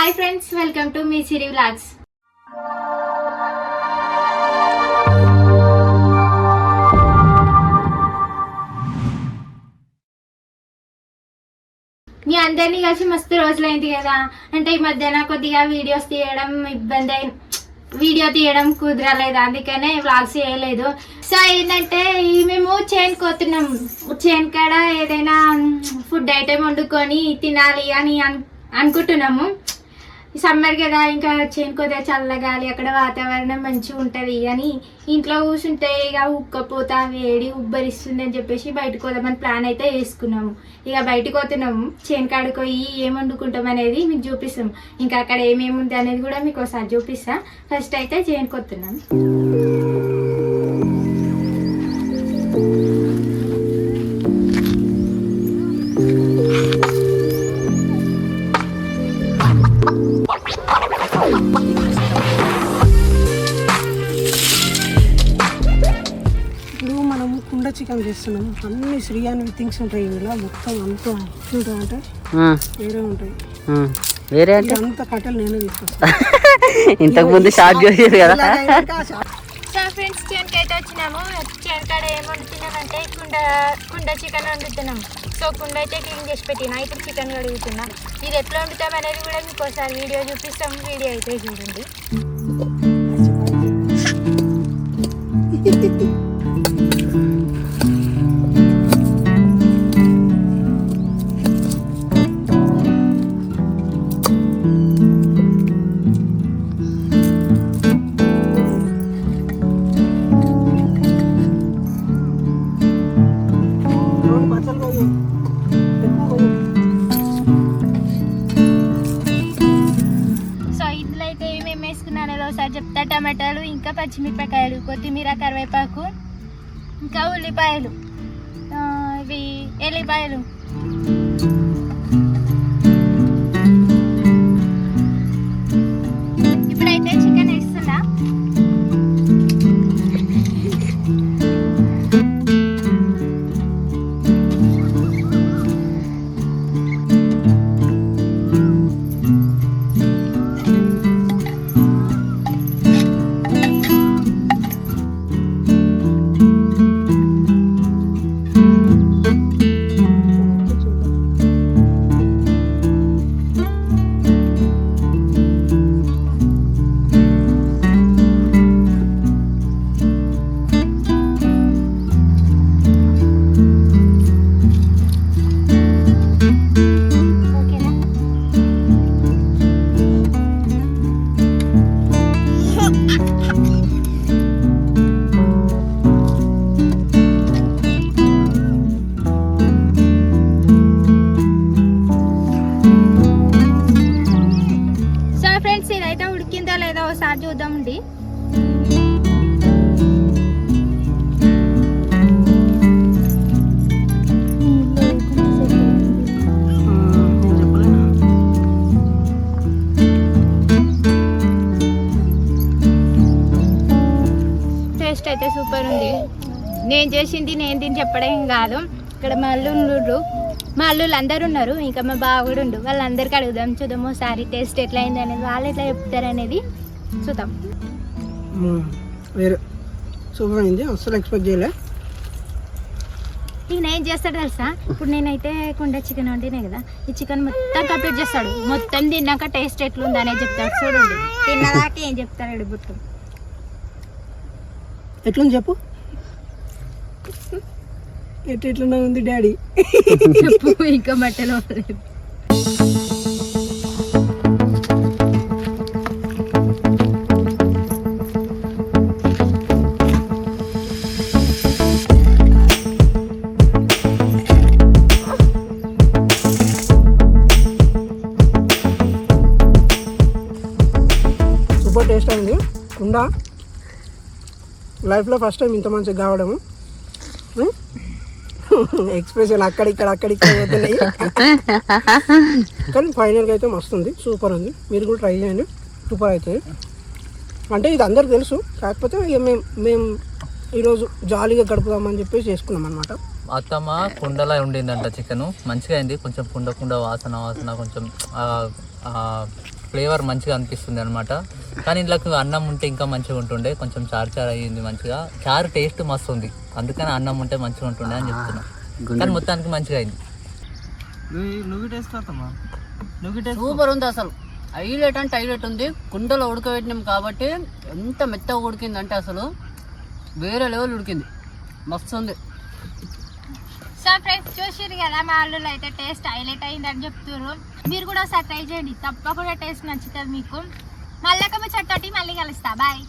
Hi friends, welcome to మీ Siri vlogs. మీ అందరినీ కలిసి మస్తు రోజులైంది కదా. అంటే ఈ మధ్యన కొద్దిగా వీడియోస్ తీయడం ఇబ్బంది అయింది, వీడియో తీయడం కుదరలేదు, అందుకనే వ్లాగ్స్ చేయలేదు. సో ఏంటంటే మేము చేను కోతున్నాం. చేను కాడ ఏదైనా ఫుడ్ ఐటెం వండుకొని తినాలి అని అనుకుంటున్నాము. సమ్మర్ కదా, ఇంకా చేనుకోతే చల్లగాలి, అక్కడ వాతావరణం మంచిగా ఉంటుంది అని ఇంట్లో కూర్చుంటే ఇక ఉక్కపోతా వేడి ఉబ్బరిస్తుంది అని చెప్పేసి బయటకు పోదామని ప్లాన్ అయితే వేసుకున్నాము. ఇక బయటకు పోతున్నాము. చేను కాడికి పోయి ఏం వండుకుంటాం అనేది మీకు చూపిస్తాం. ఇంకా అక్కడ ఏమేమి ఉంది అనేది కూడా మీకు ఒకసారి చూపిస్తా. ఫస్ట్ అయితే చేనుకు వస్తున్నాను. ఇప్పుడు మనం కుండ చికెన్ చేస్తున్నాం. అన్ని శ్రీయాని థింగ్స్ ఉంటాయి ఇలా మొత్తం అంతా చూడ అంటే వేరే ఉంటాయి. వేరే అంటే అంత కట్టెలు నేనే తీసుకొస్తాను. ఇంతకు ముందు షార్ట్ చేసేది కదా. సో ఫ్రెండ్స్, చేనుకి అయితే వచ్చినాము. చేను కాడ ఏం వండుతున్నామంటే కుండ చికెన్ వండుతున్నాం. సో కుండ అయితే క్లీన్ చేసి పెట్టినా, ఇప్పుడు చికెన్ కడుగుతున్నా. ఇది ఎట్లా వండుతాం అనేది కూడా మీకు ఒకసారి వీడియో చూపిస్తాం. వీడియో అయితే చూడండి. ఒకసారి చెప్తా. టమాటాలు, ఇంకా పచ్చిమిరపకాయలు, కొత్తిమీర, కరివేపాకు, ఇంకా ఉల్లిపాయలు, ఇవి ఎల్లిపాయలు. ఇప్పుడైతే చికెన్ వేస్తున్నా. ఇదైతే ఉడికిందో లేదో ఒకసారి చూద్దామండి. టేస్ట్ అయితే సూపర్ ఉంది. నేను చేసింది నేను దీన్ని చెప్పడం కాదు. ఇక్కడ మా అల్లుళ్ళు అందరు ఉన్నారు, ఇంకా మా బావ కూడా ఉండు. వాళ్ళందరికీ అడుగుదాం, చూద్దాము ఒకసారి టేస్ట్ ఎట్లా అయింది అనేది, వాళ్ళు ఎట్లా చెప్తారు అనేది చూద్దాం. వేరే సూపర్ అయింది, అసలు ఎక్స్పెక్ట్ చేయలే. ఈయన ఏం చేస్తాడు తెలుసా, ఇప్పుడు నేనైతే కుండ చికెన్ వండినే కదా, ఈ చికెన్ మొత్తం కంప్లీట్ చేస్తాడు. మొత్తం తిన్నాక టేస్ట్ ఎట్లుంది అనేది చెప్తాడు. చూడండి, తిన్నదాకా ఏం చెప్తాడు మొత్తం. ఎట్లుంది చెప్పు. ఎట్లా ఉంది డాడీ చెప్పు. ఇంకా బట్టలు సూపర్ టేస్ట్ అయింది. కుండ లైఫ్లో ఫస్ట్ టైం ఇంత మంచిగా కావడము. ఎక్స్ప్రెషన్ అక్కడిక్కడ వద్దున్నాయి, కానీ ఫైనల్గా అయితే మస్తు ఉంది, సూపర్ ఉంది. మీరు కూడా ట్రై చేయండి, సూపర్ అవుతుంది. అంటే ఇది అందరికి తెలుసు, కాకపోతే ఇక మేము ఈరోజు జాలీగా గడుపుదామని చెప్పేసి చేసుకున్నాం అనమాట. అత్తమ్మ కుండలా ఉండిందంట చికెన్, మంచిగా అయింది. కొంచెం కుండ వాసన కొంచెం ఫ్లేవర్ మంచిగా అనిపిస్తుంది అనమాట. కానీ ఇంట్లోకి అన్నం ఉంటే ఇంకా మంచిగా ఉంటుండే, కొంచెం చారు అయ్యింది మంచిగా. చారు టేస్ట్ మస్తు ఉంది, అందుకని అన్నం ఉంటే మంచిగా ఉంటుండే అని చెప్తున్నా. కానీ మొత్తానికి మంచిగా అయింది. సూపర్ ఉంది అసలు. హైలైట్ అంటే హైలైట్ ఉంది. కుండలో ఉడకబెట్టినాం కాబట్టి ఎంత మెత్తగా ఉడికింది అంటే అసలు వేరే లెవెల్ ఉడికింది, మస్తు ఉంది. సో ఫ్రెండ్స్ చూసిరు కదా, మా వాళ్ళు అయితే టేస్ట్ హైలైట్ అయిందని చెప్తున్నారు. మీరు కూడా ఒకసారి ట్రై చేయండి, తప్పకుండా టేస్ట్ నచ్చుతుంది మీకు. మళ్ళీ ముచ్చటతోటి మళ్ళీ కలుస్తా. బాయ్.